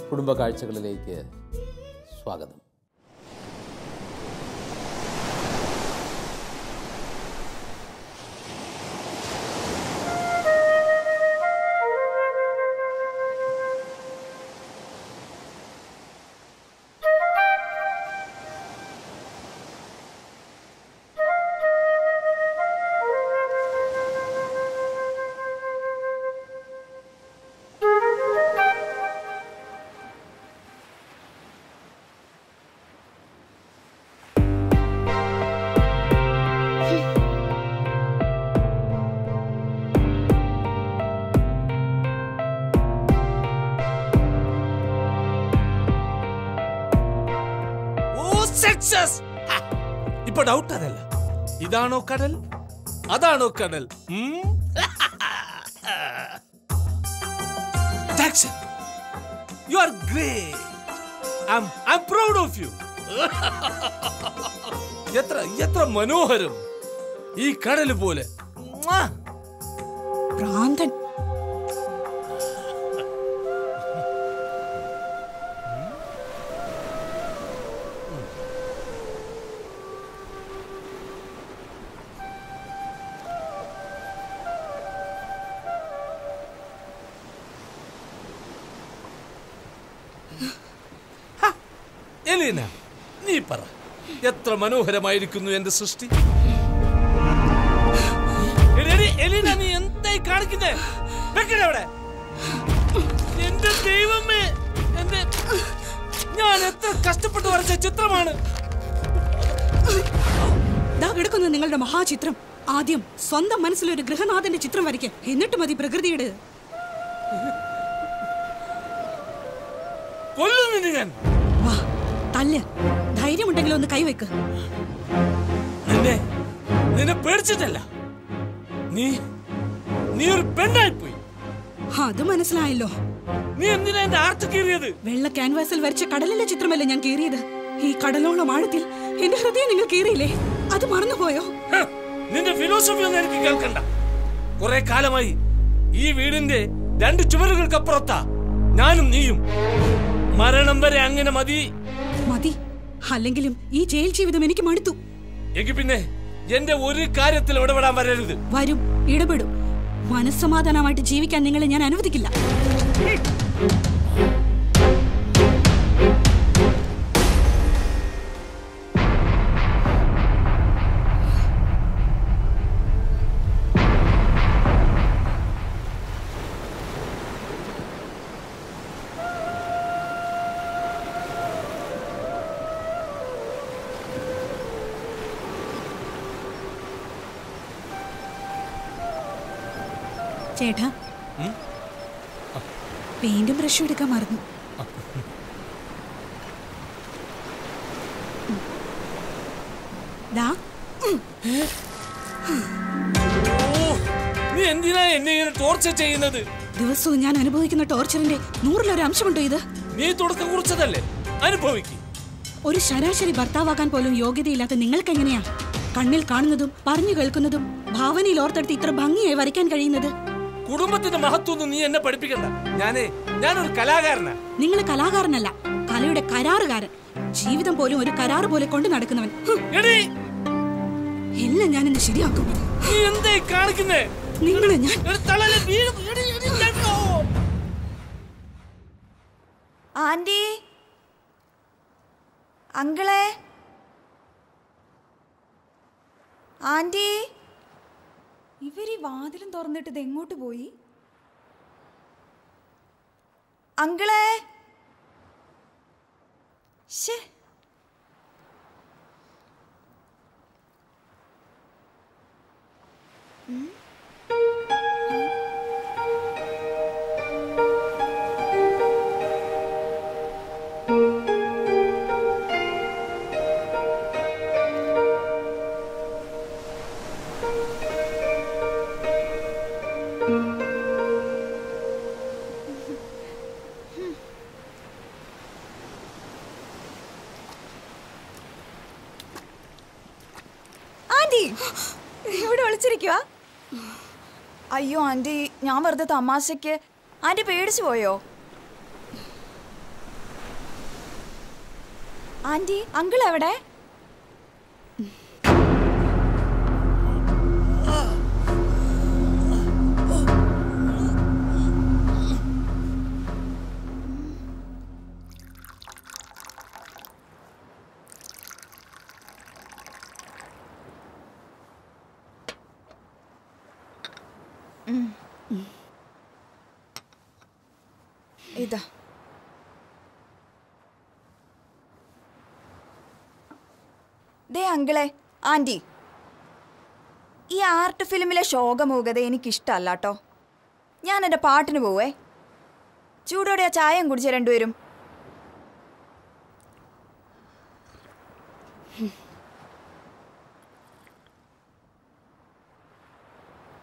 കുടുംബ കാഴ്ചകളിലേക്ക് സ്വാഗതം. ഇപ്പൊ ഡൗട്ട് അതല്ല, ഇതാണോ കടൽ അതാണോ കടൽ? You are great. I'm proud of you. എത്ര മനോഹരം ഈ കടൽ പോലെ. ഭ്രാന്തൻ. എലീന, നീ പറ, എത്ര മനോഹരമായിരിക്കുന്നു എന്റെ സൃഷ്ടി. എലീന, നീ എന്തായി കാണിക്കുന്നേ? വെക്കണവിടെ. എന്റെ ദൈവമേ, ഞാൻ എത്ര കഷ്ടപ്പെട്ട് വരച്ച ചിത്രമാണ്. കിടക്കുന്നു നിങ്ങളുടെ മഹാചിത്രം. ആദ്യം സ്വന്തം മനസ്സിലൊരു ഗൃഹനാഥന്റെ ചിത്രം വരയ്ക്കുക, എന്നിട്ട് മതി പ്രകൃതിയുടെ. കൊല്ലുന്നു ഞാൻ. തല്ല്. ധൈര്യമുണ്ടെങ്കിൽ ഒന്ന് കൈവെക്ക്. നിന്നെ പേടിച്ചിട്ടല്ല, നീ ഒരു പെണ്ണായിപ്പോയി. അത് മനസ്സിലായല്ലോ. നീ എന്തിനാ എന്റെ ആർത്ത് കീറിയത്? വെള്ള ക്യാൻവാസിൽ വരച്ച കടലിലെ ചിത്രമല്ലേ ഞാൻ കീറിയത്. ഈ കടലോളം ആഴത്തിൽ എന്റെ ഹൃദയം നിങ്ങൾ കീറിയില്ലേ? അത് മറന്നുപോയോ? നിന്റെ ഫിലോസഫി ഒന്നും എനിക്ക് കേൾക്കണ്ട. കുറെ കാലമായി ഈ വീടിന്റെ 2 ചുവരുകൾക്കപ്പുറത്താ ഞാനും നീയും. മരണം വരെ അങ്ങനെ മതി. മതി. അല്ലെങ്കിലും ഈ ജയിൽ ജീവിതം എനിക്ക് മടുത്തു. എങ്കിൽ പിന്നെ എന്റെ ഒരു കാര്യത്തിൽ ഇടപെടാൻ വരരുത്. വരും, ഇടപെടും. മനസ്സമാധാനമായിട്ട് ജീവിക്കാൻ നിങ്ങളെ ഞാൻ അനുവദിക്കില്ല. ചേട്ടാ, പെയിന്റും ബ്രഷും എടുക്കാൻ മറന്നു. നീ എന്തിനാ എന്നെ ഇങ്ങനെ ടോർച്ചർ ചെയ്യുന്നത്? ദിവസവും ഞാൻ അനുഭവിക്കുന്ന ടോർച്ചറിന്റെ 100-ൽ 1 അംശമുണ്ടോ ഇത്? നീ തുടക്കം കുറിച്ചതല്ലേ, അനുഭവിക്കും. ഒരു ശരാശരി ഭർത്താവാകാൻ പോലും യോഗ്യതയില്ലാത്ത നിങ്ങൾക്ക് എങ്ങനെയാ കണ്ണിൽ കാണുന്നതും പറഞ്ഞു കേൾക്കുന്നതും ഭാവനയിൽ ഓർത്തെടുത്ത് ഇത്ര ഭംഗിയായി വരയ്ക്കാൻ കഴിയുന്നത്? കുടുംബത്തിന്റെ മഹത്വം നീ എന്നെ പഠിപ്പിക്കണ്ട. ഞാനൊരു കലാകാരനാ. നിങ്ങൾ കലാകാരനല്ല, കലയുടെ കരാറുകാരൻ. ജീവിതം പോലും ഒരു കരാറ് പോലെ കൊണ്ട് നടക്കുന്നവൻ. എല്ലാം ഞാനിന്ന് ശരിയാക്കും. നീ എന്തായി കാണിക്കുന്നേ? നിങ്ങളെ ഞാൻ ആന്റി, അങ്കിളെ, ആന്റി. ഇവര് ഈ വാതിലും തുറന്നിട്ട് ഇത് എങ്ങോട്ട് പോയി? അങ്കിളെ. ശേ, ഇവിടെ വിളിച്ചിരിക്കുക. അയ്യോ ആന്റി, ഞാൻ വെറുതെ തമാശക്ക്. ആന്റി പേടിച്ചു പോയോ? ആന്റി, അങ്കിൾ എവിടെ? ഇതാ. ദേ അങ്കിളെ, ആന്റി, ഈ ആർട്ട് ഫിലിമിലെ ശോകമൂകത എനിക്കിഷ്ടമല്ല കേട്ടോ. ഞാൻ എൻ്റെ പാട്ടിന് പോവേ. ചൂടോടെ ആ ചായയും കുടിച്ച രണ്ടുപേരും.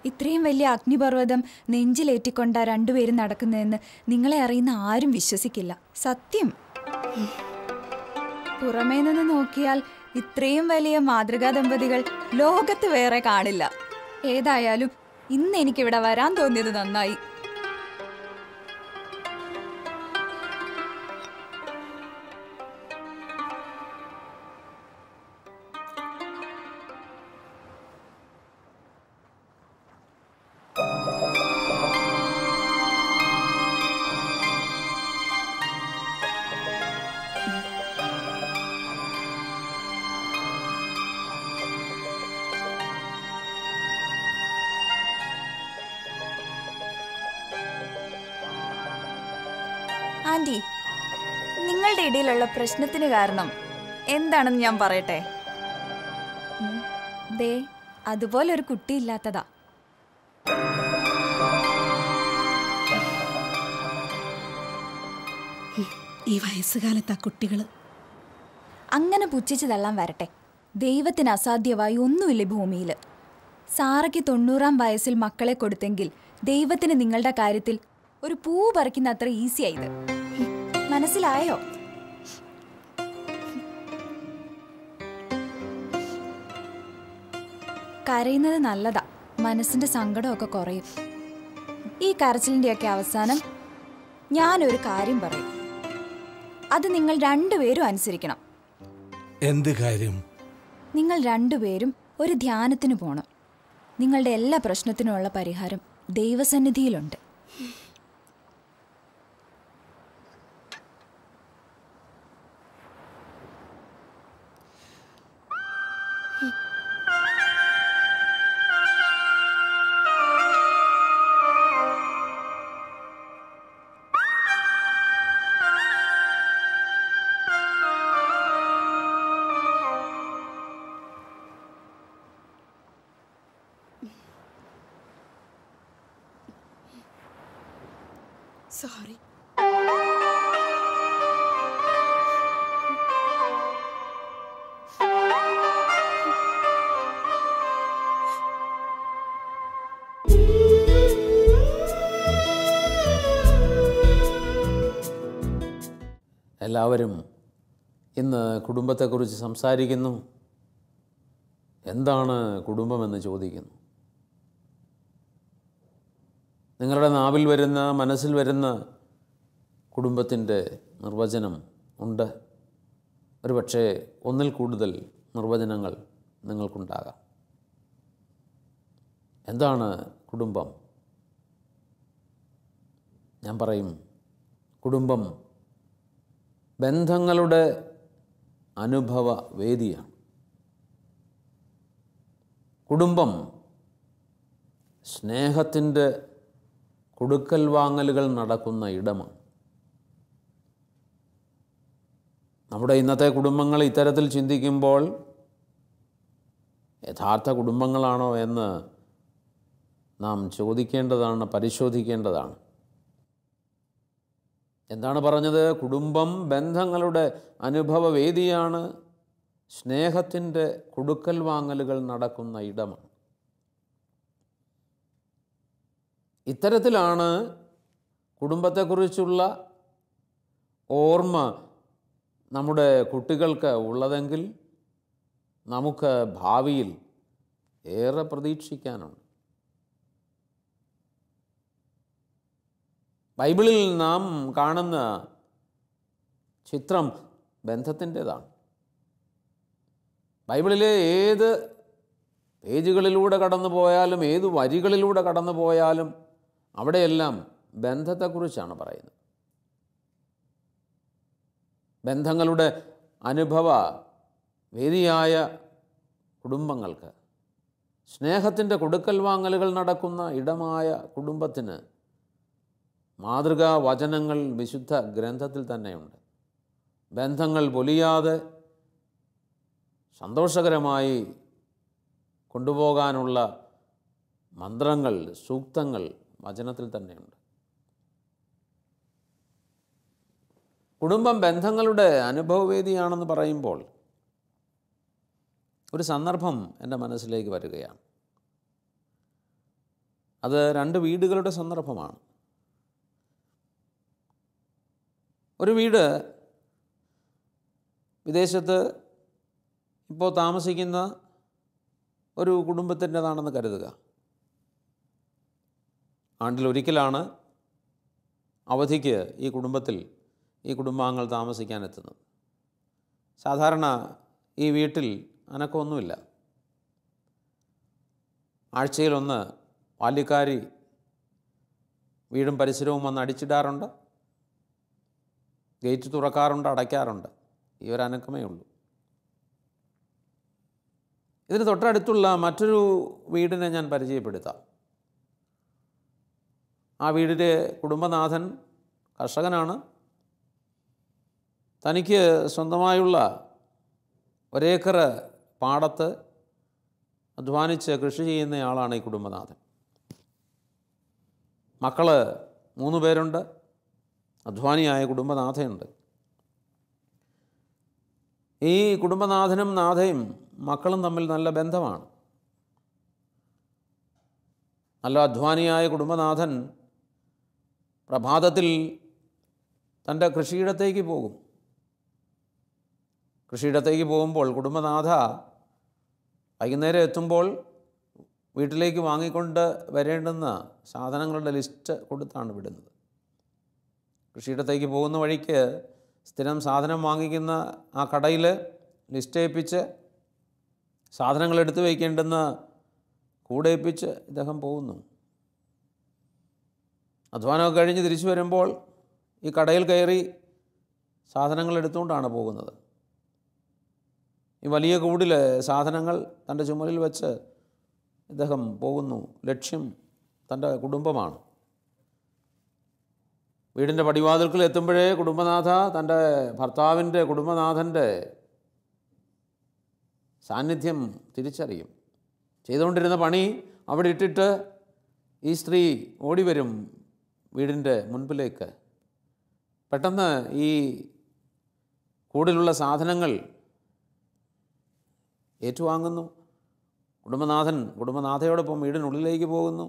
ഇത്രയും വലിയ അഗ്നിപർവ്വതം നെഞ്ചിലേറ്റിക്കൊണ്ടാ രണ്ടുപേരും നടക്കുന്നതെന്ന് നിങ്ങളെ അറിയുന്ന ആരും വിശ്വസിക്കില്ല. സത്യം. പുറമേ നിന്ന് നോക്കിയാൽ ഇത്രയും വലിയ മാതൃകാ ദമ്പതികൾ ലോകത്ത് വേറെ കാണില്ല. ഏതായാലും ഇന്ന് എനിക്കിവിടെ വരാൻ തോന്നിയത് നന്നായി. ആന്റി, നിങ്ങളുടെ ഇടയിലുള്ള പ്രശ്നത്തിന് കാരണം എന്താണെന്ന് ഞാൻ പറയട്ടെ. ദേ, അതുപോലെ ഒരു കുട്ടിയില്ലാത്തതാ. ഈ വയസ്സുകാലത്താ കുട്ടികള്. അങ്ങനെ പുച്ഛിച്ച് തള്ളാൻ വരട്ടെ. ദൈവത്തിന് അസാധ്യമായി ഒന്നുമില്ല ഭൂമിയിൽ. സാറയ്ക്ക് 90-ാം വയസ്സിൽ മക്കളെ കൊടുത്തെങ്കിൽ ദൈവത്തിന് നിങ്ങളുടെ കാര്യത്തിൽ ഒരു പൂ പറിക്കുന്ന അത്ര ഈസി ആയത്. മനസ്സിലായോ? കരയുന്നത് നല്ലതാ. മനസ്സിന്റെ സങ്കടമൊക്കെ കുറയും. ഈ കരച്ചിലിന്റെയൊക്കെ അവസാനം ഞാനൊരു കാര്യം പറയും. അത് നിങ്ങൾ രണ്ടുപേരും അനുസരിക്കണം. എന്ത് കാര്യം? നിങ്ങൾ രണ്ടുപേരും ഒരു ധ്യാനത്തിന് പോണം. നിങ്ങളുടെ എല്ലാ പ്രശ്നത്തിനുമുള്ള പരിഹാരം ദൈവസന്നിധിയിലുണ്ട്. സോറി. എല്ലാവരും ഇന്ന് കുടുംബത്തെക്കുറിച്ച് സംസാരിക്കുന്നു. എന്താണ് കുടുംബമെന്ന് ചോദിക്കുന്നു. നിങ്ങളുടെ നാവിൽ വരുന്ന, മനസ്സിൽ വരുന്ന കുടുംബത്തിൻ്റെ നിർവചനം ഉണ്ട്. ഒരു പക്ഷേ ഒന്നിൽ കൂടുതൽ നിർവചനങ്ങൾ നിങ്ങൾക്കുണ്ടാകാം. എന്താണ് കുടുംബം? ഞാൻ പറയും, കുടുംബം ബന്ധങ്ങളുടെ അനുഭവ വേദിയാണ്. കുടുംബം സ്നേഹത്തിൻ്റെ കൊടുക്കൽ വാങ്ങലുകൾ നടക്കുന്ന ഇടമാണ്. നമ്മുടെ ഇന്നത്തെ കുടുംബങ്ങൾ ഇത്തരത്തിൽ ചിന്തിക്കുമ്പോൾ യഥാർത്ഥ കുടുംബങ്ങളാണോ എന്ന് നാം ചോദിക്കേണ്ടതാണ്, പരിശോധിക്കേണ്ടതാണ്. എന്താണ് പറഞ്ഞത്? കുടുംബം ബന്ധങ്ങളുടെ അനുഭവ വേദിയാണ്, സ്നേഹത്തിൻ്റെ കൊടുക്കൽ വാങ്ങലുകൾ നടക്കുന്ന ഇടമാണ്. ഇത്തരത്തിലാണ് കുടുംബത്തെക്കുറിച്ചുള്ള ഓർമ്മ നമ്മുടെ കുട്ടികൾക്ക് ഉള്ളതെങ്കിൽ നമുക്ക് ഭാവിയിൽ ഏറെ പ്രതീക്ഷിക്കാനുണ്ട്. ബൈബിളിൽ നാം കാണുന്ന ചിത്രം ബന്ധത്തിൻ്റെതാണ്. ബൈബിളിലെ ഏത് പേജുകളിലൂടെ കടന്നു പോയാലും ഏത് വരികളിലൂടെ കടന്നു പോയാലും അവിടെയെല്ലാം ബന്ധത്തെക്കുറിച്ചാണ് പറയുന്നത്. ബന്ധങ്ങളുടെ അനുഭവ വേദിയായ കുടുംബങ്ങൾക്ക്, സ്നേഹത്തിൻ്റെ കൊടുക്കൽ വാങ്ങലുകൾ നടക്കുന്ന ഇടമായ കുടുംബത്തിന് മാതൃകാ വചനങ്ങൾ വിശുദ്ധ ഗ്രന്ഥത്തിൽ തന്നെയുണ്ട്. ബന്ധങ്ങൾ പൊലിയാതെ സന്തോഷകരമായി കൊണ്ടുപോകാനുള്ള മന്ത്രങ്ങൾ, സൂക്തങ്ങൾ വചനത്തിൽ തന്നെയുണ്ട്. കുടുംബം ബന്ധങ്ങളുടെ അനുഭവവേദിയാണെന്ന് പറയുമ്പോൾ ഒരു സന്ദർഭം എൻ്റെ മനസ്സിലേക്ക് വരികയാണ്. അത് 2 വീടുകളുടെ സന്ദർഭമാണ്. ഒരു വീട് വിദേശത്ത് ഇപ്പോൾ താമസിക്കുന്ന ഒരു കുടുംബത്തിൻ്റെതാണെന്ന് കരുതുക. ആണ്ടിലൊരിക്കലാണ് അവധിക്ക് ഈ കുടുംബാംഗങ്ങൾ താമസിക്കാനെത്തുന്നത്. സാധാരണ ഈ വീട്ടിൽ അനക്കമൊന്നുമില്ല. ആഴ്ചയിലൊന്ന് ബാല്യക്കാരി വീടും പരിസരവും വന്ന് അടിച്ചിടാറുണ്ട്, ഗേറ്റ് തുറക്കാറുണ്ട്, അടയ്ക്കാറുണ്ട്. ഈ ഒരു അനക്കമേ ഉള്ളൂ. ഇതിന് തൊട്ടടുത്തുള്ള മറ്റൊരു വീടിനെ ഞാൻ പരിചയപ്പെടുത്താം. ആ വീടിൻ്റെ കുടുംബനാഥൻ കർഷകനാണ്. തനിക്ക് സ്വന്തമായുള്ള 1 ഏക്കർ പാടത്ത് അധ്വാനിച്ച് കൃഷി ചെയ്യുന്നയാളാണ് ഈ കുടുംബനാഥൻ. മക്കൾ 3 പേരുണ്ട്. അധ്വാനിയായ കുടുംബനാഥയുണ്ട്. ഈ കുടുംബനാഥനും നാഥയും മക്കളും തമ്മിൽ നല്ല ബന്ധമാണ്. നല്ല അധ്വാനിയായ കുടുംബനാഥൻ പ്രഭാതത്തിൽ തൻ്റെ കൃഷിയിടത്തേക്ക് പോകും. കൃഷിയിടത്തേക്ക് പോകുമ്പോൾ കുടുംബനാഥ വൈകുന്നേരം എത്തുമ്പോൾ വീട്ടിലേക്ക് വാങ്ങിക്കൊണ്ട് വരേണ്ടുന്ന സാധനങ്ങളുടെ ലിസ്റ്റ് കൊടുത്താണ് വിടുന്നത്. കൃഷിയിടത്തേക്ക് പോകുന്ന വഴിക്ക് സ്ഥിരം സാധനം വാങ്ങിക്കുന്ന ആ കടയിൽ ലിസ്റ്റ് ഏൽപ്പിച്ച് സാധനങ്ങൾ എടുത്തു വയ്ക്കേണ്ടുന്ന കൂടെ ഏൽപ്പിച്ച് ഇദ്ദേഹം പോകുന്നു. അധ്വാനമൊക്കെ കഴിഞ്ഞ് തിരിച്ചു വരുമ്പോൾ ഈ കടയിൽ കയറി സാധനങ്ങൾ എടുത്തുകൊണ്ടാണ് പോകുന്നത്. ഈ വലിയ കൂടിൽ സാധനങ്ങൾ തൻ്റെ ചുമലിൽ വെച്ച് ഇദ്ദേഹം പോകുന്നു. ലക്ഷ്യം തൻ്റെ കുടുംബമാണ്. വീടിൻ്റെ പടിവാതിൽക്കൽ എത്തുമ്പോഴേ കുടുംബനാഥ തൻ്റെ ഭർത്താവിൻ്റെ കുടുംബനാഥൻ്റെ സാന്നിധ്യം തിരിച്ചറിയും. ചെയ്തുകൊണ്ടിരുന്ന പണി അവിടെ ഇട്ടിട്ട് ഈ സ്ത്രീ ഓടി വരും വീടിൻ്റെ മുൻപിലേക്ക്. പെട്ടെന്ന് ഈ കൂടിലുള്ള സാധനങ്ങൾ ഏറ്റുവാങ്ങുന്നു. കുടുംബനാഥയോടൊപ്പം വീടിനുള്ളിലേക്ക് പോകുന്നു.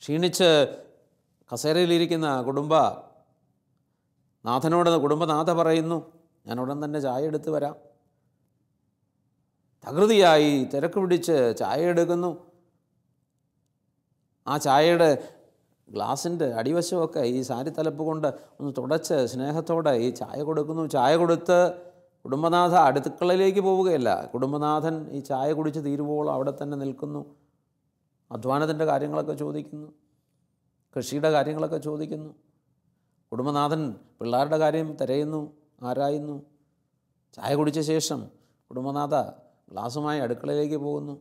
ക്ഷീണിച്ച് കസേരയിലിരിക്കുന്ന കുടുംബനാഥ പറയുന്നു, ഞാൻ ഉടൻ തന്നെ ചായ എടുത്ത് വരാം. തകൃതിയായി തിരക്ക് പിടിച്ച് ചായ എടുക്കുന്നു. ആ ചായയുടെ ഗ്ലാസിൻ്റെ അടിവശമൊക്കെ ഈ സാരി തലപ്പ് കൊണ്ട് ഒന്ന് തുടച്ച് സ്നേഹത്തോടെ ഈ ചായ കൊടുക്കുന്നു. ചായ കൊടുത്ത് കുടുംബനാഥ അടുക്കളയിലേക്ക് പോവുകയല്ല. കുടുംബനാഥൻ ഈ ചായ കുടിച്ച് തീരുവോളം അവിടെ തന്നെ നിൽക്കുന്നു. അധ്വാനത്തിൻ്റെ കാര്യങ്ങളൊക്കെ ചോദിക്കുന്നു, കൃഷിയുടെ കാര്യങ്ങളൊക്കെ ചോദിക്കുന്നു. കുടുംബനാഥൻ പിള്ളേരുടെ കാര്യം തിരയുന്നു, ആരായുന്നു. ചായ കുടിച്ച ശേഷം കുടുംബനാഥ ഗ്ലാസുമായി അടുക്കളയിലേക്ക് പോകുന്നു.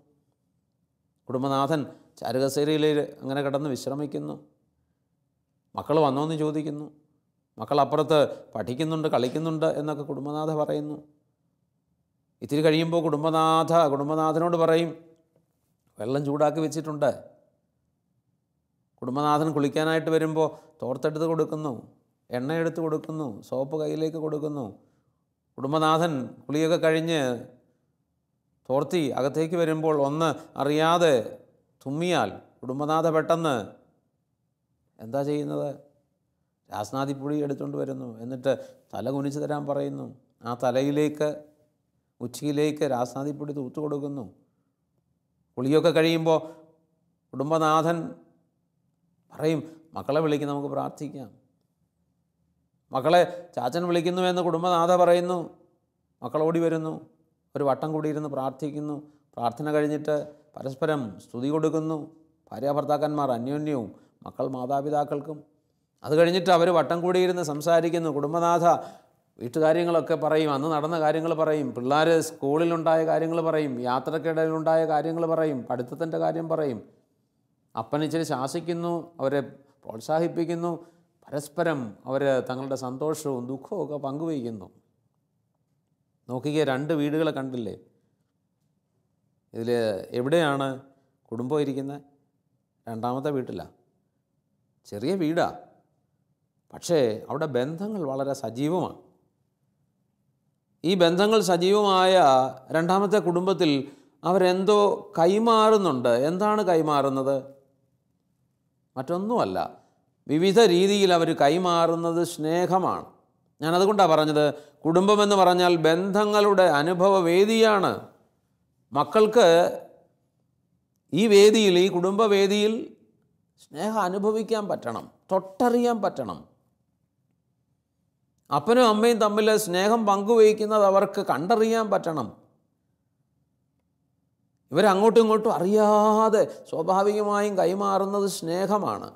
കുടുംബനാഥൻ ചാരുകസേരയിൽ അങ്ങനെ കിടന്ന് വിശ്രമിക്കുന്നു. മക്കൾ വന്നോന്ന് ചോദിക്കുന്നു. മക്കൾ അപ്പുറത്ത് പഠിക്കുന്നുണ്ട്, കളിക്കുന്നുണ്ട് എന്നൊക്കെ കുടുംബനാഥ പറയുന്നു. ഇത്തിരി കഴിയുമ്പോൾ കുടുംബനാഥനോട് പറയും, വെള്ളം ചൂടാക്കി വെച്ചിട്ടുണ്ട്. കുടുംബനാഥൻ കുളിക്കാനായിട്ട് വരുമ്പോൾ തോർത്തെടുത്ത് കൊടുക്കുന്നു, എണ്ണയെടുത്ത് കൊടുക്കുന്നു, സോപ്പ് കയ്യിലേക്ക് കൊടുക്കുന്നു. കുടുംബനാഥൻ കുളിയൊക്കെ കഴിഞ്ഞ് തോർത്തി അകത്തേക്ക് വരുമ്പോൾ ഒന്ന് അറിയാതെ തുമ്മിയാൽ കുടുംബനാഥ പെട്ടെന്ന് എന്താ ചെയ്യുന്നത്? രാസ്നാദിപ്പൊടി എടുത്തുകൊണ്ട് വരുന്നു. എന്നിട്ട് തല കുനിച്ച് തരാൻ പറയുന്നു. ആ തലയിലേക്ക് ഉച്ചിയിലേക്ക് രാസ്നാദിപ്പൊടി തൂത്തു കൊടുക്കുന്നു. കുളിയൊക്കെ കഴിയുമ്പോൾ കുടുംബനാഥൻ പറയും, മക്കളെ വിളിക്കും, നമുക്ക് പ്രാർത്ഥിക്കാം. മക്കളെ ചാച്ചൻ വിളിക്കുന്നുവെന്ന് കുടുംബനാഥ പറയുന്നു. മക്കളോടി വരുന്നു, ഒരു വട്ടം കൂടിയിരുന്ന് പ്രാർത്ഥിക്കുന്നു. പ്രാർത്ഥന കഴിഞ്ഞിട്ട് പരസ്പരം സ്തുതി കൊടുക്കുന്നു. ഭാര്യാഭർത്താക്കന്മാർ അന്യോന്യവും മക്കൾ മാതാപിതാക്കൾക്കും. അത് കഴിഞ്ഞിട്ട് അവർ വട്ടം കൂടിയിരുന്ന് സംസാരിക്കുന്നു. കുടുംബനാഥ വീട്ടുകാര്യങ്ങളൊക്കെ പറയും, അന്ന് നടന്ന കാര്യങ്ങൾ പറയും, പിള്ളേർ സ്കൂളിലുണ്ടായ കാര്യങ്ങൾ പറയും, യാത്രക്കിടയിലുണ്ടായ കാര്യങ്ങൾ പറയും, പഠിത്തത്തിൻ്റെ കാര്യം പറയും. അപ്പനിച്ചിരി ശാസിക്കുന്നു, അവരെ പ്രോത്സാഹിപ്പിക്കുന്നു. പരസ്പരം അവർ തങ്ങളുടെ സന്തോഷവും ദുഃഖവും ഒക്കെ പങ്കുവയ്ക്കുന്നു. നോക്കിക്കേ, 2 വീടുകളെ കണ്ടില്ലേ? ഇതിൽ എവിടെയാണ് കുടുംബം ഇരിക്കുന്നത്? 2ാമത്തെ വീട്ടിലാണ്. ചെറിയ വീടാണ്, പക്ഷേ അവിടെ ബന്ധങ്ങൾ വളരെ സജീവമാണ്. ഈ ബന്ധങ്ങൾ സജീവമായ 2ാമത്തെ കുടുംബത്തിൽ അവരെന്തോ കൈമാറുന്നുണ്ട്. എന്താണ് കൈമാറുന്നത്? മറ്റൊന്നുമല്ല, വിവിധ രീതിയിൽ അവർ കൈമാറുന്നത് സ്നേഹമാണ്. ഞാനതുകൊണ്ടാണ് പറഞ്ഞത്, കുടുംബമെന്ന് പറഞ്ഞാൽ ബന്ധങ്ങളുടെ അനുഭവവേദിയാണ്. മക്കൾക്ക് ഈ വേദിയിൽ, ഈ കുടുംബവേദിയിൽ സ്നേഹം അനുഭവിക്കാൻ പറ്റണം, തൊട്ടറിയാൻ പറ്റണം. അപ്പനും അമ്മയും തമ്മിൽ സ്നേഹം പങ്കുവയ്ക്കുന്നത് അവർക്ക് കണ്ടറിയാൻ പറ്റണം. ഇവരങ്ങോട്ടും ഇങ്ങോട്ടും അറിയാതെ സ്വാഭാവികമായും കൈമാറുന്നത് സ്നേഹമാണ്.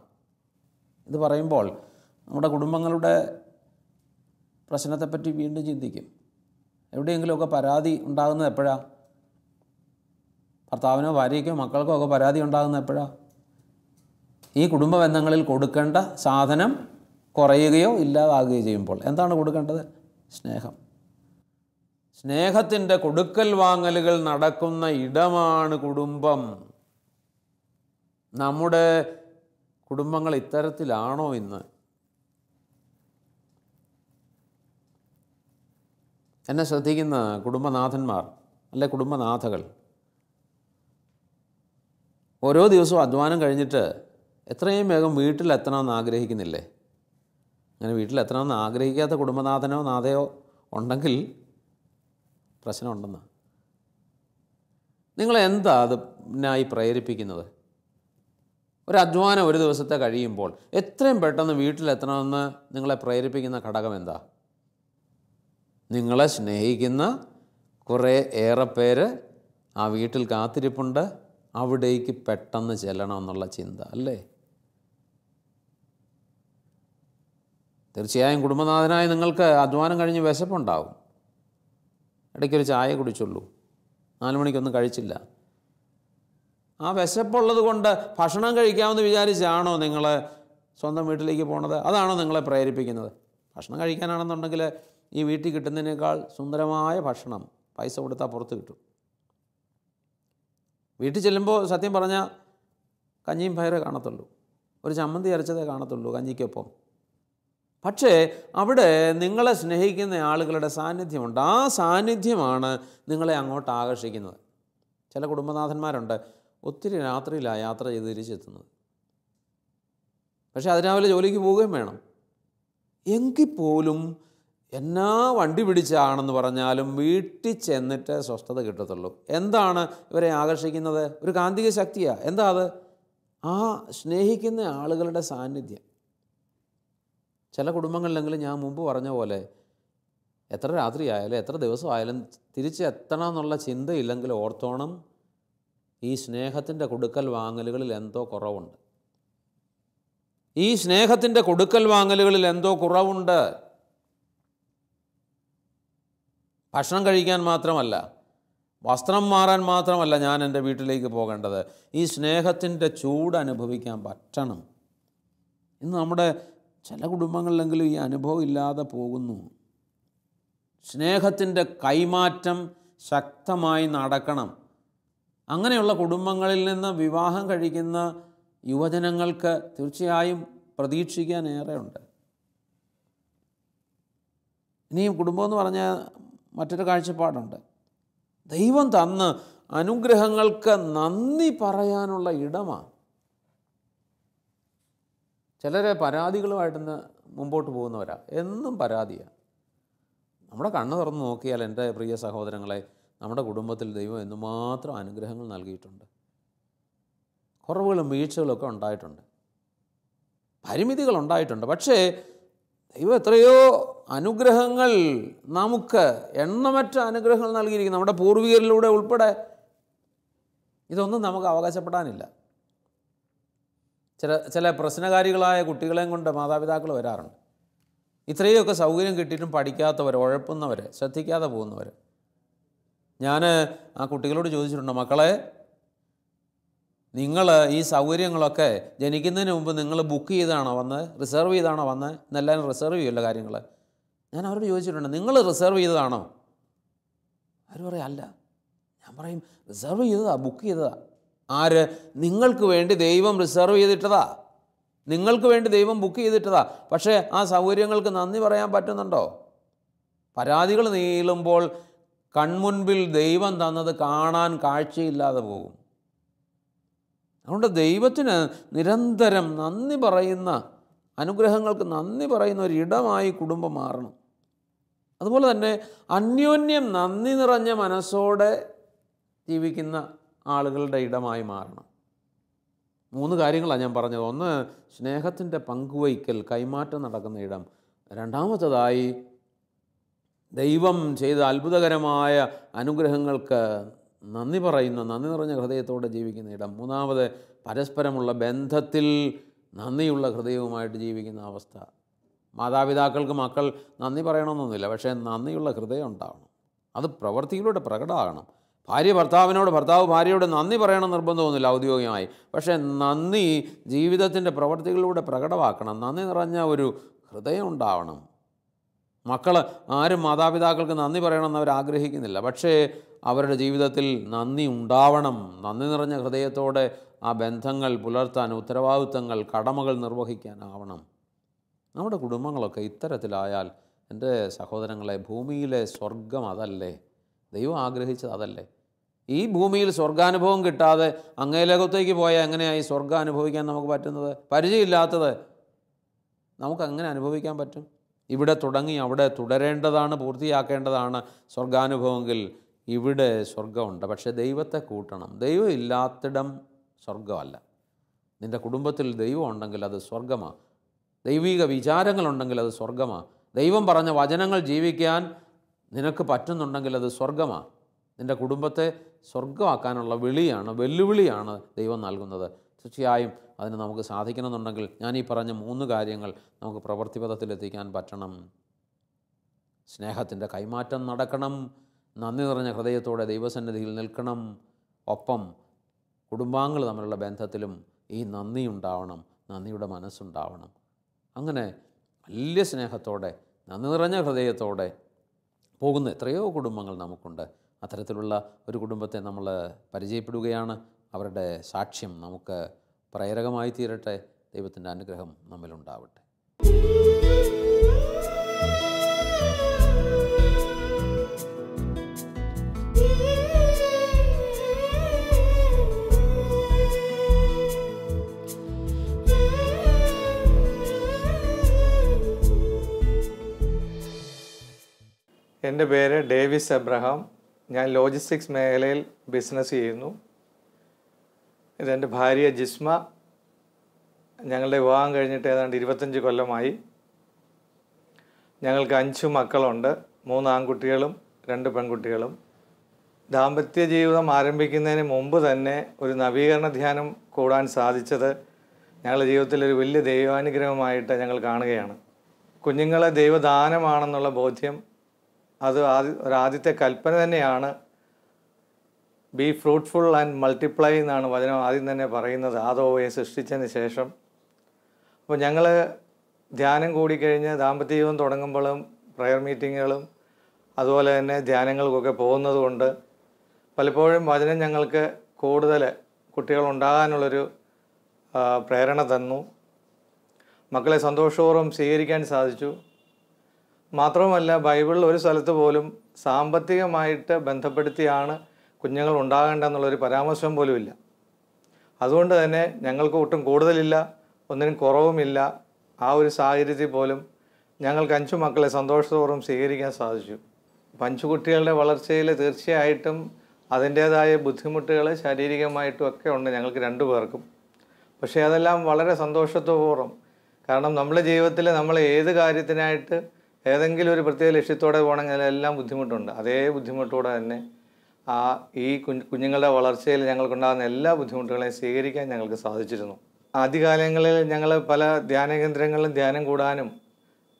ഇത് പറയുമ്പോൾ നമ്മുടെ കുടുംബങ്ങളുടെ പ്രശ്നത്തെപ്പറ്റി വീണ്ടും ചിന്തിക്കും. എവിടെയെങ്കിലുമൊക്കെ പരാതി ഉണ്ടാകുന്നത് എപ്പോഴാണ്? ഭർത്താവിനോ ഭാര്യയ്ക്കോ മക്കൾക്കോ ഒക്കെ പരാതി ഉണ്ടാകുന്നത് എപ്പോഴാണ്? ഈ കുടുംബ ബന്ധങ്ങളിൽ കൊടുക്കേണ്ട സാധനം കുറയുകയോ ഇല്ലാതാകുകയോ ചെയ്യുമ്പോൾ. എന്താണ് കൊടുക്കേണ്ടത്? സ്നേഹം. സ്നേഹത്തിൻ്റെ കൊടുക്കൽ വാങ്ങലുകൾ നടക്കുന്ന ഇടമാണ് കുടുംബം. നമ്മുടെ കുടുംബങ്ങൾ ഇത്തരത്തിലാണോ ഇന്ന്? എന്നെ ശ്രദ്ധിക്കുന്ന കുടുംബനാഥന്മാർ അല്ലെ കുടുംബനാഥകൾ, ഓരോ ദിവസവും അധ്വാനം കഴിഞ്ഞിട്ട് എത്രയും വേഗം വീട്ടിലെത്തണമെന്ന് ആഗ്രഹിക്കുന്നില്ലേ? അങ്ങനെ വീട്ടിലെത്തണമെന്ന് ആഗ്രഹിക്കാത്ത കുടുംബനാഥനോ നാഥയോ ഉണ്ടെങ്കിൽ പ്രശ്നമുണ്ടെന്ന്. നിങ്ങളെന്താ അതിനായി പ്രേരിപ്പിക്കുന്നത്? ഒരു അധ്വാനം ഒരു ദിവസത്തെ കഴിയുമ്പോൾ എത്രയും പെട്ടെന്ന് വീട്ടിലെത്തണമെന്ന് നിങ്ങളെ പ്രേരിപ്പിക്കുന്ന ഘടകം എന്താ? നിങ്ങളെ സ്നേഹിക്കുന്ന കുറേ ഏറെ പേര് ആ വീട്ടിൽ കാത്തിരിപ്പുണ്ട്, അവിടേക്ക് പെട്ടെന്ന് ചെല്ലണമെന്നുള്ള ചിന്ത അല്ലേ? തീർച്ചയായും കുടുംബനാഥനായ നിങ്ങൾക്ക് അധ്വാനം കഴിഞ്ഞ് വിശപ്പുണ്ടാവും. ഇടയ്ക്കൊരു ചായ കുടിച്ചുള്ളൂ, 4 മണിക്കൊന്നും കഴിച്ചില്ല. ആ വിശപ്പുള്ളത് കൊണ്ട് ഭക്ഷണം കഴിക്കാമെന്ന് വിചാരിച്ചാണോ നിങ്ങൾ സ്വന്തം വീട്ടിലേക്ക് പോണത്? അതാണോ നിങ്ങളെ പ്രേരിപ്പിക്കുന്നത്? ഭക്ഷണം കഴിക്കാനാണെന്നുണ്ടെങ്കിൽ ഈ വീട്ടിൽ കിട്ടുന്നതിനേക്കാൾ സുന്ദരമായ ഭക്ഷണം പൈസ കൊടുത്താൽ പുറത്ത് കിട്ടും. വീട്ടിൽ ചെല്ലുമ്പോൾ സത്യം പറഞ്ഞാൽ കഞ്ഞിയും പയറേ കാണത്തുള്ളൂ, ഒരു ചമ്മന്തി അരച്ചതേ കാണത്തുള്ളൂ കഞ്ഞിക്കൊപ്പം. പക്ഷേ അവിടെ നിങ്ങളെ സ്നേഹിക്കുന്ന ആളുകളുടെ സാന്നിധ്യമുണ്ട്. ആ സാന്നിധ്യമാണ് നിങ്ങളെ അങ്ങോട്ട് ആകർഷിക്കുന്നത്. ചില കുടുംബനാഥന്മാരുണ്ട്, ഒത്തിരി രാത്രിയിലാണ് യാത്ര ചെയ്ത് തിരിച്ചെത്തുന്നത്. പക്ഷേ അതിരാവിലെ ജോലിക്ക് പോവുകയും വേണം. എങ്കിൽ പോലും എന്നാ വണ്ടി പിടിച്ചാണെന്ന് പറഞ്ഞാലും വീട്ടിൽ ചെന്നിട്ട് സ്വസ്ഥത കിട്ടത്തുള്ളൂ. എന്താണ് ഇവരെ ആകർഷിക്കുന്നത്? ഒരു കാന്തിക ശക്തിയാണ്. എന്താ അത്? ആ സ്നേഹിക്കുന്ന ആളുകളുടെ സാന്നിധ്യം. ചില കുടുംബങ്ങളിലെങ്കിലും ഞാൻ മുമ്പ് പറഞ്ഞ പോലെ എത്ര രാത്രിയായാലും എത്ര ദിവസമായാലും തിരിച്ചെത്തണം എന്നുള്ള ചിന്തയില്ലെങ്കിൽ ഓർത്തോണം, ഈ സ്നേഹത്തിൻ്റെ കൊടുക്കൽ വാങ്ങലുകളിൽ എന്തോ കുറവുണ്ട്. ഈ സ്നേഹത്തിൻ്റെ കൊടുക്കൽ വാങ്ങലുകളിൽ എന്തോ കുറവുണ്ട്. ഭക്ഷണം കഴിക്കാൻ മാത്രമല്ല, വസ്ത്രം മാറാൻ മാത്രമല്ല ഞാൻ എൻ്റെ വീട്ടിലേക്ക് പോകേണ്ടത്, ഈ സ്നേഹത്തിൻ്റെ ചൂട് അനുഭവിക്കാൻ പറ്റണം. ഇന്ന് നമ്മുടെ ചില കുടുംബങ്ങളിലെങ്കിലും ഈ അനുഭവം ഇല്ലാതെ പോകുന്നു. സ്നേഹത്തിൻ്റെ കൈമാറ്റം ശക്തമായി നടക്കണം. അങ്ങനെയുള്ള കുടുംബങ്ങളിൽ നിന്ന് വിവാഹം കഴിക്കുന്ന യുവജനങ്ങൾക്ക് തീർച്ചയായും പ്രതീക്ഷിക്കാൻ ഏറെയുണ്ട്. ഇനിയും കുടുംബമെന്ന് പറഞ്ഞാൽ മറ്റൊരു കാഴ്ചപ്പാടുണ്ട്. ദൈവം തന്ന അനുഗ്രഹങ്ങൾക്ക് നന്ദി പറയാനുള്ള ഇടമാണ്. ചിലരെ പരാതികളുമായിട്ടൊന്ന് മുമ്പോട്ട് പോകുന്നവരാണ്. എന്നും പരാതിയാണ്. നമ്മുടെ കണ്ണ് തുറന്ന് നോക്കിയാൽ എൻ്റെ പ്രിയ സഹോദരങ്ങളെ, നമ്മുടെ കുടുംബത്തിൽ ദൈവം എന്തുമാത്രം അനുഗ്രഹങ്ങൾ നൽകിയിട്ടുണ്ട്. കുറവുകളും വീഴ്ചകളൊക്കെ ഉണ്ടായിട്ടുണ്ട്, പരിമിതികളുണ്ടായിട്ടുണ്ട്. പക്ഷേ ദൈവം എത്രയോ അനുഗ്രഹങ്ങൾ നമുക്ക്, എണ്ണമറ്റ അനുഗ്രഹങ്ങൾ നൽകിയിരിക്കുന്നു. നമ്മുടെ പൂർവികരിലൂടെ ഉൾപ്പെടെ ഇതൊന്നും നമുക്ക് അവകാശപ്പെടാനില്ല. ചില പ്രശ്നകാരികളായ കുട്ടികളെയും കൊണ്ട് മാതാപിതാക്കൾ വരാറുണ്ട്. ഇത്രയൊക്കെ സൗകര്യം കിട്ടിയിട്ടും പഠിക്കാത്തവർ, ഉഴപ്പുന്നവർ, ശ്രദ്ധിക്കാതെ പോകുന്നവർ. ഞാൻ ആ കുട്ടികളോട് ചോദിച്ചിട്ടുണ്ട്, മക്കളെ, നിങ്ങൾ ഈ സൗകര്യങ്ങളൊക്കെ ജനിക്കുന്നതിന് മുമ്പ് നിങ്ങൾ ബുക്ക് ചെയ്താണോ വന്നത്, റിസർവ് ചെയ്താണോ വന്നത്? എന്നെല്ലാവരും റിസർവ് ചെയ്യുമല്ലോ കാര്യങ്ങൾ. ഞാൻ അവരോട് ചോദിച്ചിട്ടുണ്ട്, നിങ്ങൾ റിസർവ് ചെയ്തതാണോ? അവർ പറയും അല്ല. ഞാൻ പറയും റിസർവ് ചെയ്തതാ, ബുക്ക് ചെയ്തതാ. ആര്? നിങ്ങൾക്ക് വേണ്ടി ദൈവം റിസർവ് ചെയ്തിട്ടതാ, നിങ്ങൾക്ക് വേണ്ടി ദൈവം ബുക്ക് ചെയ്തിട്ടതാ. പക്ഷേ ആ സൗകര്യങ്ങൾക്ക് നന്ദി പറയാൻ പറ്റുന്നുണ്ടോ? പരാതികൾ നീളുമ്പോൾ കൺമുൻപിൽ ദൈവം തന്നത് കാണാൻ കാഴ്ചയില്ലാതെ പോകും. അതുകൊണ്ട് ദൈവത്തിന് നിരന്തരം നന്ദി പറയുന്ന, അനുഗ്രഹങ്ങൾക്ക് നന്ദി പറയുന്ന ഒരിടമായി കുടുംബം മാറണം. അതുപോലെ തന്നെ അന്യോന്യം നന്ദി നിറഞ്ഞ മനസ്സോടെ ജീവിക്കുന്ന ആളുകളുടെ ഇടമായി മാറണം. 3 കാര്യങ്ങളാണ് ഞാൻ പറഞ്ഞത്. ഒന്ന്, സ്നേഹത്തിൻ്റെ പങ്കുവയ്ക്കൽ, കൈമാറ്റം നടക്കുന്ന ഇടം. രണ്ടാമത്തേതായി, ദൈവം ചെയ്ത അത്ഭുതകരമായ അനുഗ്രഹങ്ങൾക്ക് നന്ദി പറയുന്ന, നന്ദി നിറഞ്ഞ ഹൃദയത്തോടെ ജീവിക്കുന്ന ഇടം. മൂന്നാമത്, പരസ്പരമുള്ള ബന്ധത്തിൽ നന്ദിയുള്ള ഹൃദയവുമായിട്ട് ജീവിക്കുന്ന അവസ്ഥ. മാതാപിതാക്കൾക്ക് മക്കൾ നന്ദി പറയണമെന്നൊന്നുമില്ല, പക്ഷേ നന്ദിയുള്ള ഹൃദയം ഉണ്ടാവണം. അത് പ്രവൃത്തിയിലൂടെ പ്രകടമാകണം. ഭാര്യ ഭർത്താവിനോട്, ഭർത്താവ് ഭാര്യയോട് നന്ദി പറയണം നിർബന്ധമൊന്നുമില്ല ഔദ്യോഗികമായി, പക്ഷേ നന്ദി ജീവിതത്തിൻ്റെ പ്രവൃത്തികളിലൂടെ പ്രകടമാക്കണം. നന്ദി നിറഞ്ഞ ഒരു ഹൃദയം ഉണ്ടാവണം. മക്കൾ ആരും മാതാപിതാക്കൾക്ക് നന്ദി പറയണമെന്ന് അവർ ആഗ്രഹിക്കുന്നില്ല, പക്ഷേ അവരുടെ ജീവിതത്തിൽ നന്ദി ഉണ്ടാവണം. നന്ദി നിറഞ്ഞ ഹൃദയത്തോടെ ആ ബന്ധങ്ങൾ പുലർത്താൻ, ഉത്തരവാദിത്തങ്ങൾ, കടമകൾ നിർവഹിക്കാനാവണം. നമ്മുടെ കുടുംബങ്ങളൊക്കെ ഇത്തരത്തിലായാൽ, എൻ്റെ സഹോദരങ്ങളെ, ഭൂമിയിലെ സ്വർഗം അതല്ലേ? ദൈവം ആഗ്രഹിച്ചത് അതല്ലേ? ഈ ഭൂമിയിൽ സ്വർഗാനുഭവം കിട്ടാതെ അങ്ങേ ലോകത്തേക്ക് പോയാൽ എങ്ങനെയായി സ്വർഗം അനുഭവിക്കാൻ നമുക്ക് പറ്റുന്നത്? പരിചയമില്ലാത്തത് നമുക്ക് എങ്ങനെ അനുഭവിക്കാൻ പറ്റും? ഇവിടെ തുടങ്ങി അവിടെ തുടരേണ്ടതാണ്, പൂർത്തിയാക്കേണ്ടതാണ് സ്വർഗാനുഭവമെങ്കിൽ ഇവിടെ സ്വർഗമുണ്ട്. പക്ഷേ ദൈവത്തെ കൂട്ടണം. ദൈവം ഇല്ലാത്തിടം സ്വർഗമല്ല. നിൻ്റെ കുടുംബത്തിൽ ദൈവം ഉണ്ടെങ്കിൽ അത് സ്വർഗമാണ്. ദൈവിക വിചാരങ്ങളുണ്ടെങ്കിൽ അത് സ്വർഗമാണ്. ദൈവം പറഞ്ഞ വചനങ്ങൾ ജീവിക്കാൻ നിനക്ക് പറ്റുന്നുണ്ടെങ്കിൽ അത് സ്വർഗമാണ്. നിൻ്റെ കുടുംബത്തെ സ്വർഗമാക്കാനുള്ള വെല്ലുവിളിയാണ് ദൈവം നൽകുന്നത്. തീർച്ചയായും അതിന് നമുക്ക് സാധിക്കണമെന്നുണ്ടെങ്കിൽ ഞാൻ ഈ പറഞ്ഞ 3 കാര്യങ്ങൾ നമുക്ക് പ്രവൃത്തിപഥത്തിലെത്തിക്കാൻ പറ്റണം. സ്നേഹത്തിൻ്റെ കൈമാറ്റം നടക്കണം, നന്ദി നിറഞ്ഞ ഹൃദയത്തോടെ ദൈവസന്നിധിയിൽ നിൽക്കണം, ഒപ്പം കുടുംബാംഗങ്ങൾ തമ്മിലുള്ള ബന്ധത്തിലും ഈ നന്ദി ഉണ്ടാവണം, നന്ദിയുടെ മനസ്സുണ്ടാവണം. അങ്ങനെ വലിയ സ്നേഹത്തോടെ, നന്ദി നിറഞ്ഞ ഹൃദയത്തോടെ പോകുന്ന എത്രയോ കുടുംബങ്ങൾ നമുക്കുണ്ട്. അത്തരത്തിലുള്ള ഒരു കുടുംബത്തെ നമ്മൾ പരിചയപ്പെടുകയാണ്. അവരുടെ സാക്ഷ്യം നമുക്ക് പ്രേരകമായി തീരട്ടെ. ദൈവത്തിൻ്റെ അനുഗ്രഹം നമ്മിലുണ്ടാവട്ടെ. എൻ്റെ പേര് ഡേവിസ് എബ്രഹാം. ഞാൻ ലോജിസ്റ്റിക്സ് മേഖലയിൽ ബിസിനസ് ചെയ്യുന്നു. ഇതെൻ്റെ ഭാര്യ ജിസ്മ. ഞങ്ങളുടെ വിവാഹം കഴിഞ്ഞിട്ട് ഏതാണ്ട് 25 കൊല്ലമായി. ഞങ്ങൾക്ക് 5 മക്കളുണ്ട്, 3 ആൺകുട്ടികളും 2 പെൺകുട്ടികളും. ദാമ്പത്യ ജീവിതം ആരംഭിക്കുന്നതിന് മുമ്പ് തന്നെ ഒരു നവീകരണ ധ്യാനം കൂടാൻ സാധിച്ചത് ഞങ്ങളുടെ ജീവിതത്തിലൊരു വലിയ ദൈവാനുഗ്രഹമായിട്ട് ഞങ്ങൾ കാണുകയാണ്. കുഞ്ഞുങ്ങളെ ദൈവദാനമാണെന്നുള്ള ബോധ്യം അത് ഒരാദ്യത്തെ കൽപ്പന തന്നെയാണ്. ബി ഫ്രൂട്ട്ഫുൾ ആൻഡ് മൾട്ടിപ്ലൈ എന്നാണ് വചനം ആദ്യം തന്നെ പറയുന്നത്, ആദോവയെ സൃഷ്ടിച്ചതിന് ശേഷം. അപ്പോൾ ഞങ്ങൾ ധ്യാനം കൂടിക്കഴിഞ്ഞ് ദാമ്പത്യ ജീവിതം തുടങ്ങുമ്പോഴും പ്രയർ മീറ്റിങ്ങുകളും അതുപോലെ തന്നെ ധ്യാനങ്ങൾക്കൊക്കെ പോകുന്നത് കൊണ്ട് പലപ്പോഴും വചനം ഞങ്ങൾക്ക് കൂടുതൽ കുട്ടികളുണ്ടാകാനുള്ളൊരു പ്രേരണ തന്നു. മക്കളെ സന്തോഷപൂർവ്വം സ്വീകരിക്കാൻ സാധിച്ചു. മാത്രവുമല്ല, ബൈബിളിൽ ഒരു സ്ഥലത്ത് പോലും സാമ്പത്തികമായിട്ട് ബന്ധപ്പെടുത്തിയാണ് കുഞ്ഞുങ്ങൾ ഉണ്ടാകേണ്ടതെന്നുള്ളൊരു പരാമർശം പോലും ഇല്ല. അതുകൊണ്ട് തന്നെ ഞങ്ങൾക്ക് ഒട്ടും കൂടുതലില്ല, ഒന്നിനും കുറവുമില്ല. ആ ഒരു സാഹചര്യത്തിൽ പോലും ഞങ്ങൾക്ക് 5 മക്കളെ സന്തോഷപൂർവ്വം സ്വീകരിക്കാൻ സാധിച്ചു. 5 കുട്ടികളുടെ വളർച്ചയിൽ തീർച്ചയായിട്ടും അതിൻ്റേതായ ബുദ്ധിമുട്ടുകൾ ശാരീരികമായിട്ടും ഒക്കെ ഉണ്ട് ഞങ്ങൾക്ക് 2 പേർക്കും. പക്ഷേ അതെല്ലാം വളരെ സന്തോഷപൂർവ്വം. കാരണം നമ്മുടെ ജീവിതത്തിൽ നമ്മൾ ഏത് കാര്യത്തിനായിട്ട് ഏതെങ്കിലും ഒരു പ്രത്യേക ലക്ഷ്യത്തോടെ പോകണമെങ്കിൽ എല്ലാം ബുദ്ധിമുട്ടുണ്ട്. അതേ ബുദ്ധിമുട്ടോടെ തന്നെ ഈ കുഞ്ഞുങ്ങളുടെ വളർച്ചയിൽ ഞങ്ങൾക്കുണ്ടാകുന്ന എല്ലാ ബുദ്ധിമുട്ടുകളെയും സ്വീകരിക്കാൻ ഞങ്ങൾക്ക് സാധിച്ചിരുന്നു. ആദ്യകാലങ്ങളിൽ ഞങ്ങൾ പല ധ്യാന കേന്ദ്രങ്ങളിലും ധ്യാനം കൂടാനും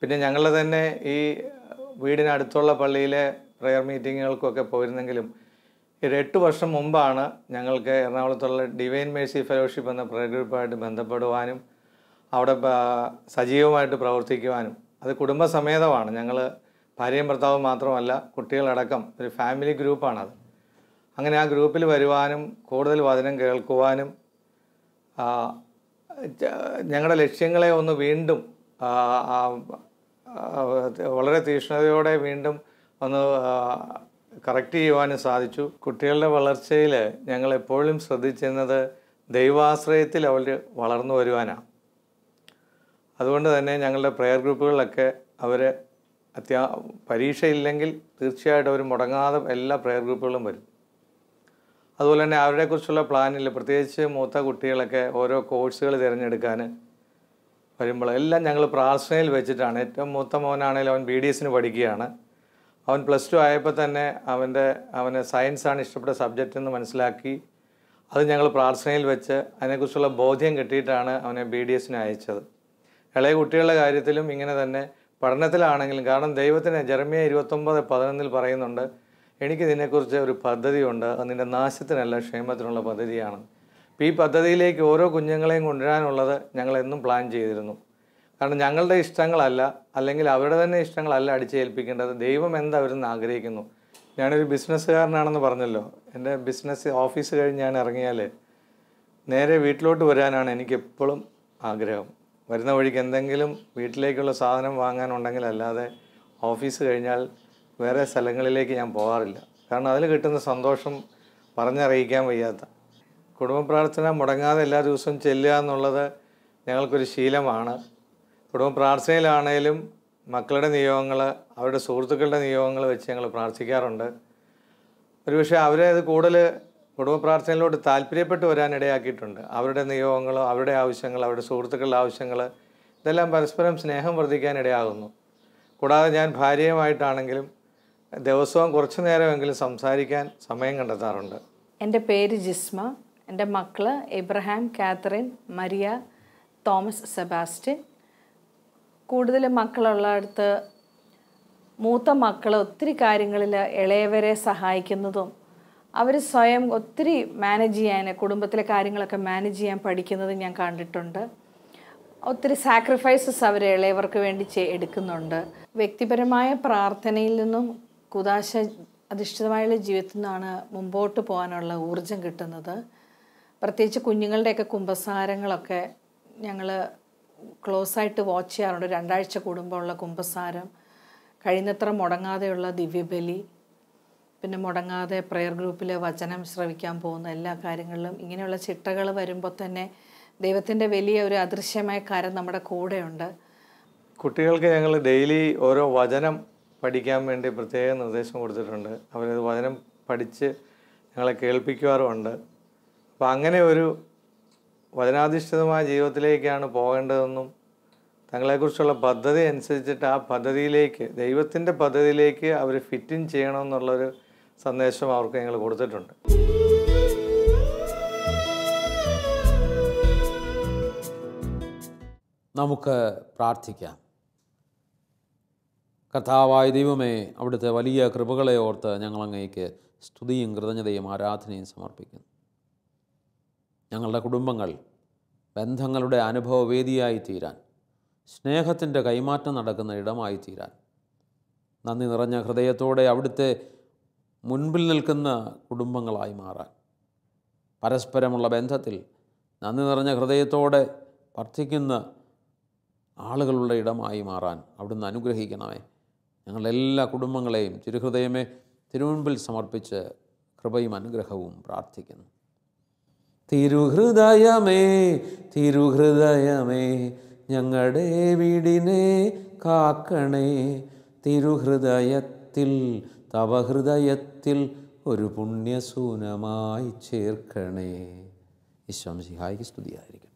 പിന്നെ ഞങ്ങളുടെ തന്നെ ഈ വീടിനടുത്തുള്ള പള്ളിയിലെ പ്രെയർ മീറ്റിങ്ങുകൾക്കൊക്കെ പോയിരുന്നെങ്കിലും 8 വർഷം മുമ്പാണ് ഞങ്ങൾക്ക് എറണാകുളത്തുള്ള ഡിവൈൻ മേഴ്സി ഫെലോഷിപ്പ് എന്ന പ്രെയർ ഗ്രൂപ്പായിട്ട് ബന്ധപ്പെടുവാനും അവിടെ സജീവമായിട്ട് പ്രവർത്തിക്കുവാനും. അത് കുടുംബസമേതമാണ്. ഞങ്ങൾ ഭാര്യയും ഭർത്താവും മാത്രമല്ല, കുട്ടികളടക്കം ഒരു ഫാമിലി ഗ്രൂപ്പാണത്. അങ്ങനെ ആ ഗ്രൂപ്പിൽ വരുവാനും കൂടുതൽ വചനം കേൾക്കുവാനും ഞങ്ങളുടെ ലക്ഷ്യങ്ങളെ ഒന്ന് വീണ്ടും വളരെ തീക്ഷ്ണതയോടെ വീണ്ടും ഒന്ന് കറക്റ്റ് ചെയ്യുവാനും സാധിച്ചു. കുട്ടികളുടെ വളർച്ചയിൽ ഞങ്ങൾ എപ്പോഴും ശ്രദ്ധിച്ചിരുന്നത് ദൈവാശ്രയത്തിൽ അവർ വളർന്നു വരുവാനാണ്. അതുകൊണ്ട് തന്നെ ഞങ്ങളുടെ പ്രെയർ ഗ്രൂപ്പുകളിലൊക്കെ അവർ പരീക്ഷയില്ലെങ്കിൽ തീർച്ചയായിട്ടും അവർ മുടങ്ങാതെ എല്ലാ പ്രെയർ ഗ്രൂപ്പുകളും വരും. അതുപോലെ തന്നെ അവരെക്കുറിച്ചുള്ള പ്ലാനിൽ പ്രത്യേകിച്ച് മൂത്ത കുട്ടികളൊക്കെ ഓരോ കോഴ്സുകൾ തിരഞ്ഞെടുക്കാൻ വരുമ്പോൾ എല്ലാം ഞങ്ങൾ പ്രാർത്ഥനയിൽ വെച്ചിട്ടാണ്. ഏറ്റവും മൂത്ത മോനാണെങ്കിലും അവൻ BDSന് പഠിക്കുകയാണ്. അവൻ +2 ആയപ്പോൾ തന്നെ അവന് സയൻസാണ് ഇഷ്ടപ്പെട്ട സബ്ജക്റ്റ് എന്ന് മനസ്സിലാക്കി. അത് ഞങ്ങൾ പ്രാർത്ഥനയിൽ വെച്ച് അതിനെക്കുറിച്ചുള്ള ബോധ്യം കിട്ടിയിട്ടാണ് അവനെ BDSന് അയച്ചത്. ഇളയ കുട്ടികളുടെ കാര്യത്തിലും ഇങ്ങനെ തന്നെ പഠനത്തിലാണെങ്കിലും. കാരണം ദൈവത്തിന് ജെറമ്യ 29:11 പറയുന്നുണ്ട്, എനിക്ക് ഇതിനെക്കുറിച്ച് ഒരു പദ്ധതിയുണ്ട്, അത് നിൻ്റെ നാശത്തിനല്ല ക്ഷേമത്തിനുള്ള പദ്ധതിയാണ്. അപ്പോൾ ഈ പദ്ധതിയിലേക്ക് ഓരോ കുഞ്ഞുങ്ങളെയും കൊണ്ടുവരാനുള്ളത് ഞങ്ങളെന്നും പ്ലാൻ ചെയ്തിരുന്നു. കാരണം ഞങ്ങളുടെ ഇഷ്ടങ്ങളല്ല, അല്ലെങ്കിൽ അവരുടെ തന്നെ ഇഷ്ടങ്ങളല്ല അടിച്ചേൽപ്പിക്കേണ്ടത്. ദൈവം അവരെന്ന് ആഗ്രഹിക്കുന്നു. ഞാനൊരു ബിസിനസ്സുകാരനാണെന്ന് പറഞ്ഞല്ലോ. എൻ്റെ ബിസിനസ് ഓഫീസ് കഴിഞ്ഞ് ഞാൻ ഇറങ്ങിയാൽ നേരെ വീട്ടിലോട്ട് വരാനാണ് എനിക്കെപ്പോഴും ആഗ്രഹം. വരുന്ന വഴിക്ക് എന്തെങ്കിലും വീട്ടിലേക്കുള്ള സാധനം വാങ്ങാനുണ്ടെങ്കിൽ അല്ലാതെ ഓഫീസ് കഴിഞ്ഞാൽ വേറെ സ്ഥലങ്ങളിലേക്ക് ഞാൻ പോകാറില്ല. കാരണം അതിൽ കിട്ടുന്ന സന്തോഷം പറഞ്ഞറിയിക്കാൻ വയ്യാത്ത. കുടുംബ പ്രാർത്ഥന മുടങ്ങാതെ എല്ലാ ദിവസവും ചെല്ലുക എന്നുള്ളത് ഞങ്ങൾക്കൊരു ശീലമാണ്. കുടുംബ പ്രാർത്ഥനയിലാണേലും മക്കളുടെ നിയോഗങ്ങൾ, അവരുടെ സുഹൃത്തുക്കളുടെ നിയോഗങ്ങൾ വെച്ച് ഞങ്ങൾ പ്രാർത്ഥിക്കാറുണ്ട്. ഒരുപക്ഷെ അവരെ അത് കൂടുതൽ കുടുംബ പ്രാർത്ഥനയിലോട്ട് താല്പര്യപ്പെട്ട് വരാനിടയാക്കിയിട്ടുണ്ട്. അവരുടെ നിയോഗങ്ങളോ അവരുടെ ആവശ്യങ്ങൾ, അവരുടെ സുഹൃത്തുക്കളുടെ ആവശ്യങ്ങൾ, ഇതെല്ലാം പരസ്പരം സ്നേഹം വർദ്ധിക്കാനിടയാകുന്നു. കൂടാതെ ഞാൻ ഭാര്യയുമായിട്ടാണെങ്കിലും ദിവസവും കുറച്ചു നേരമെങ്കിലും സംസാരിക്കാൻ സമയം കണ്ടെത്താറുണ്ട്. എൻ്റെ പേര് ജിസ്മ. എൻ്റെ മക്കൾ Abraham, Catherine, Maria, Thomas, Sebastian. കൂടുതൽ മക്കളുള്ളടത്ത് മൂത്ത മക്കൾ ഒത്തിരി കാര്യങ്ങളിൽ ഇളയവരെ സഹായിക്കുന്നതും അവർ സ്വയം ഒത്തിരി മാനേജ് ചെയ്യാൻ, കുടുംബത്തിലെ കാര്യങ്ങളൊക്കെ മാനേജ് ചെയ്യാൻ പഠിക്കുന്നതും ഞാൻ കണ്ടിട്ടുണ്ട്. ഒത്തിരി സാക്രിഫൈസസ് അവർ ഇളയവർക്ക് വേണ്ടി എടുക്കുന്നുണ്ട്. വ്യക്തിപരമായ പ്രാർത്ഥനയിൽ നിന്നും കുദാശ അധിഷ്ഠിതമായുള്ള ജീവിതത്തിൽ നിന്നാണ് മുമ്പോട്ട് പോകാനുള്ള ഊർജം കിട്ടുന്നത്. പ്രത്യേകിച്ച് കുഞ്ഞുങ്ങളുടെയൊക്കെ കുമ്പസാരങ്ങളൊക്കെ ഞങ്ങൾ ക്ലോസായിട്ട് വാച്ച് ചെയ്യാറുണ്ട്. 2 ആഴ്ച കൂടുമ്പോഴുള്ള കുമ്പസാരം, കഴിയുന്നത്ര മുടങ്ങാതെയുള്ള ദിവ്യബലി, പിന്നെ മുടങ്ങാതെ പ്രെയർ ഗ്രൂപ്പിൽ വചനം ശ്രവിക്കാൻ പോകുന്ന എല്ലാ കാര്യങ്ങളിലും ഇങ്ങനെയുള്ള ചിട്ടകൾ വരുമ്പോൾ തന്നെ ദൈവത്തിൻ്റെ വലിയ ഒരു അദൃശ്യമായ കാര്യം നമ്മുടെ കൂടെയുണ്ട്. കുട്ടികൾക്ക് ഞങ്ങൾ ഡെയിലി ഓരോ വചനം പഠിക്കാൻ വേണ്ടി പ്രത്യേക നിർദ്ദേശം കൊടുത്തിട്ടുണ്ട്. അവരത് വചനം പഠിച്ച് ഞങ്ങളെ കേൾപ്പിക്കാറുമുണ്ട്. അപ്പോൾ അങ്ങനെ ഒരു വചനാധിഷ്ഠിതമായ ജീവിതത്തിലേക്കാണ് പോകേണ്ടതെന്നും തങ്ങളെക്കുറിച്ചുള്ള പദ്ധതി അനുസരിച്ചിട്ട് ആ പദ്ധതിയിലേക്ക്, ദൈവത്തിൻ്റെ പദ്ധതിയിലേക്ക് അവർ ഫിറ്റ് ഇൻ ചെയ്യണമെന്നുള്ളൊരു സന്ദേശം അവർക്ക് ഞങ്ങൾ കൊടുത്തിട്ടുണ്ട്. നമുക്ക് പ്രാർത്ഥിക്കാം. കർത്താവായ ദൈവമേ, അവിടുത്തെ വലിയ കൃപകളെ ഓർത്ത് ഞങ്ങളങ്ങേക്ക് സ്തുതിയും കൃതജ്ഞതയും ആരാധനയും സമർപ്പിക്കുന്നു. ഞങ്ങളുടെ കുടുംബങ്ങൾ ബന്ധങ്ങളുടെ അനുഭവവേദിയായി തീരാൻ, സ്നേഹത്തിൻ്റെ കൈമാറ്റം നടക്കുന്ന ഇടമായി തീരാൻ, നന്ദി നിറഞ്ഞ ഹൃദയത്തോടെ അവിടുത്തെ മുൻപിൽ നിൽക്കുന്ന കുടുംബങ്ങളായി മാറാൻ, പരസ്പരമുള്ള ബന്ധത്തിൽ നന്ദി നിറഞ്ഞ ഹൃദയത്തോടെ വർദ്ധിക്കുന്ന ആളുകളുടെ ഇടമായി മാറാൻ അവിടുന്ന് അനുഗ്രഹിക്കണമേ. ഞങ്ങളെല്ലാ കുടുംബങ്ങളെയും തിരുഹൃദയമേ തിരുമുൻപിൽ സമർപ്പിച്ച് കൃപയും അനുഗ്രഹവും പ്രാർത്ഥിക്കുന്നു. തിരുഹൃദയമേ, തിരുഹൃദയമേ, ഞങ്ങളുടെ വീടിനെ കാക്കണേ. തിരുഹൃദയത്തിൽ, തവ ഹൃദയത്തിൽ ഒരു പുണ്യസൂനമായി ചേർക്കണേ. ഈശോ മിശിഹായ്ക്ക് സ്തുതിയായിരിക്കും.